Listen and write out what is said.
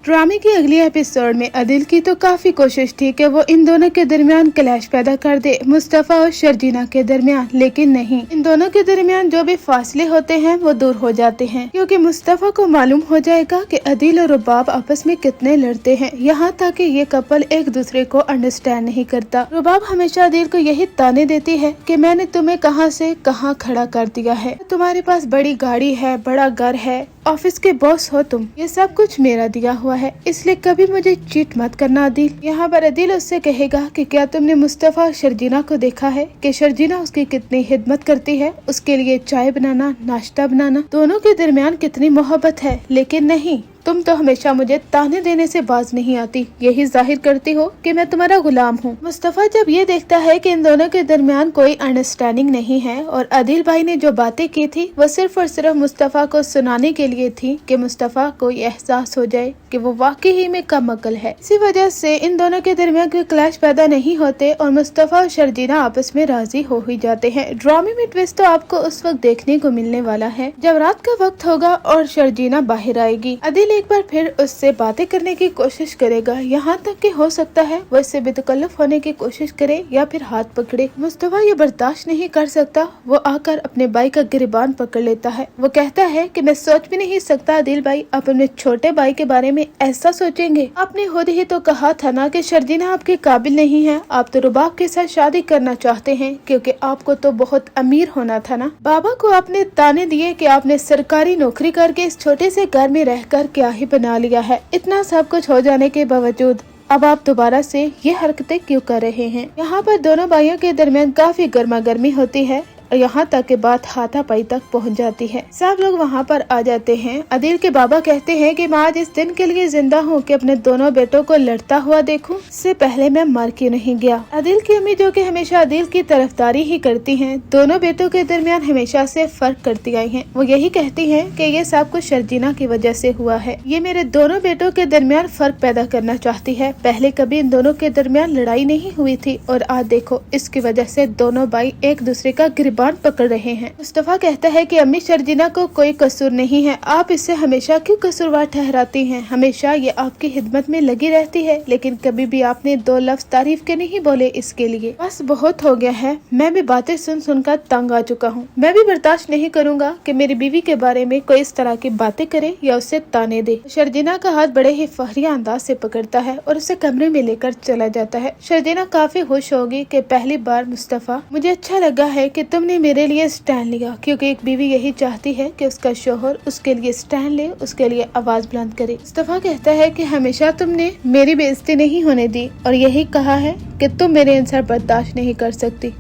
ड्रामे की अगली एपिसोड में अदिल की तो काफी कोशिश थी कि वो इन दोनों के दरमियान क्लैश पैदा कर दे, मुस्तफा और शर्जीना के दरमियान, लेकिन नहीं। इन दोनों के दरमियान जो भी फासले होते हैं वो दूर हो जाते हैं, क्योंकि मुस्तफा को मालूम हो जाएगा कि अदिल और रुबाब आपस में कितने लड़ते हैं, यहाँ तक कि ये कपल एक दूसरे को अंडरस्टैंड नहीं करता। रुबाब हमेशा अदिल को यही ताने देती है कि मैंने तुम्हें कहाँ से कहाँ खड़ा कर दिया है, तुम्हारे पास बड़ी गाड़ी है, बड़ा घर है, ऑफिस के बॉस हो तुम, ये सब कुछ मेरा दिया हुआ है, इसलिए कभी मुझे चीट मत करना अदिल। यहाँ पर अदिल उससे कहेगा कि क्या तुमने मुस्तफा और शर्जीना को देखा है कि शर्जीना उसकी कितनी खिदमत करती है, उसके लिए चाय बनाना, नाश्ता बनाना, दोनों के दरमियान कितनी मोहब्बत है। लेकिन नहीं, तुम तो हमेशा मुझे ताने देने से बाज नहीं आती, यही जाहिर करती हो कि मैं तुम्हारा गुलाम हूँ। मुस्तफा जब ये देखता है कि इन दोनों के दरमियान कोई अंडरस्टैंडिंग नहीं है और अदिल भाई ने जो बातें की थी वो सिर्फ और सिर्फ मुस्तफा को सुनाने के लिए थी कि मुस्तफा को एहसास हो जाए कि वो वाकई ही में कम अकल है। इसी वजह से इन दोनों के दरमियान कोई क्लैश पैदा नहीं होते और मुस्तफा और शर्जीना आपस में राजी हो ही जाते हैं। ड्रामे में ट्विस्ट तो आपको उस वक्त देखने को मिलने वाला है जब रात का वक्त होगा और शर्जीना बाहर आएगी। अदिल एक बार फिर उससे बातें करने की कोशिश करेगा, यहाँ तक कि हो सकता है वो इससे बेतकल्लुफ होने की कोशिश करे या फिर हाथ पकड़े। मुस्तफा ये बर्दाश्त नहीं कर सकता, वो आकर अपने भाई का गिरबान पकड़ लेता है। वो कहता है कि मैं सोच भी नहीं सकता अदिल भाई, आप अपने छोटे भाई के बारे में ऐसा सोचेंगे। आपने खुद ही तो कहा था ना कि शर्जीना आपके काबिल नहीं है, आप तो रुबाब के साथ शादी करना चाहते हैं क्योंकि आपको तो बहुत अमीर होना था ना। बाबा को आपने ताने दिए कि आपने सरकारी नौकरी करके इस छोटे से घर में रहकर क्या ही बना लिया है। इतना सब कुछ हो जाने के बावजूद अब आप दोबारा से ये हरकतें क्यों कर रहे हैं। यहाँ पर दोनों भाइयों के दरमियान काफी गर्मा गर्मी होती है और यहाँ तक के बात हाथापाई तक पहुँच जाती है। सब लोग वहाँ पर आ जाते हैं। अदिल के बाबा कहते हैं कि मैं आज इस दिन के लिए जिंदा हूँ कि अपने दोनों बेटों को लड़ता हुआ देखूं, इससे पहले मैं मर क्यों नहीं गया। अदिल की अम्मी जो कि हमेशा अदिल की तरफदारी ही करती हैं, दोनों बेटों के दरमियान हमेशा से फर्क करती आई हैं। वो यही कहती हैं कि ये सब कुछ शर्जीना की वजह से हुआ है, ये मेरे दोनों बेटों के दरमियान फर्क पैदा करना चाहती है। पहले कभी इन दोनों के दरमियान लड़ाई नहीं हुई थी और आज देखो इसकी वजह से दोनों भाई एक दूसरे का गिरबान पकड़ रहे हैं। मुस्तफा कहता है कि अम्मी शर्जीना को कोई कसूर नहीं है, आप इसे हमेशा क्यों कसूरवार ठहराती हैं। हमेशा ये आपकी खिदमत में लगी रहती है, लेकिन कभी भी आपने दो लफ्ज तारीफ के नहीं बोले। इसके लिए बस बहुत हो गया है, मैं भी बातें सुन सुनकर तंग आ चुका हूँ। मैं भी बर्दाश्त नहीं करूँगा कि मेरी बीवी के बारे में कोई इस तरह की बातें करे या उसे ताने दे। शर्जीना का हाथ बड़े ही फखरिया अंदाज से पकड़ता है और उसे कमरे में लेकर चला जाता है। शर्जीना काफी खुश होगी कि पहली बार मुस्तफा, मुझे अच्छा लगा है कि तुमने मेरे लिए स्टैंड लिया, क्योंकि एक बीवी यही चाहती है कि उसका शोहर उसके लिए स्टैंड ले, उसके लिए आवाज बुलंद करे। मुस्तफा कहता है कि हमेशा तुमने मेरी बेइज्जती नहीं होने दी और यही कहा है कि तुम मेरे इंसार बर्दाश्त नहीं कर सकती।